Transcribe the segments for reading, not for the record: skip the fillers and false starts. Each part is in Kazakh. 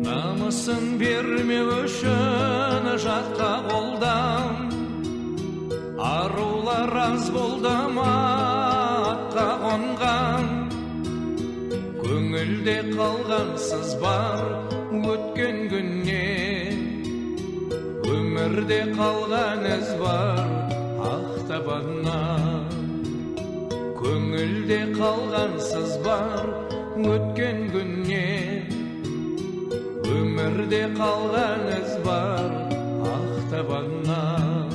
намысын берме үшін жатқа қолдан, арулар аз болды ма атқа қонған, көңілде қалғансыз бар өткен күннен, өмірде қалған із бар ақтабаннан. Көңілде қалғансыз бар өткен күннен, өмірде қалған із бар ақтабаннан.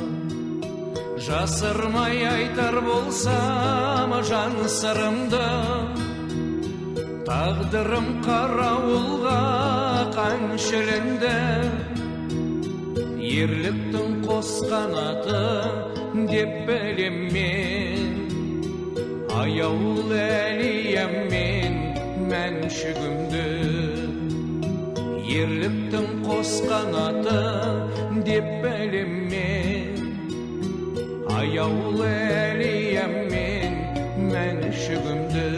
Жасырмай айтар болсам жан сырымды, тағдырым қарауылға қаншіленді. Ерліктің қос қанаты деп білем мен, аяулы әлиям мен мәншүгімді. Ерліктің қос қанаты деп білем мен, аяулы әлиям мен мәншүгімді.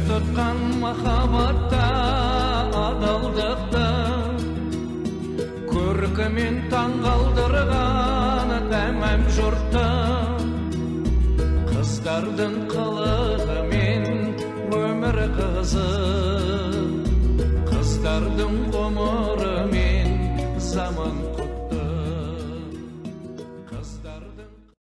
Тұтқан махаббатта адалдықты, көркімен таңғалдырған тәмам жұртты. Қыздардың қылығымен өмір қызық, қыздардың ғұмырымен заман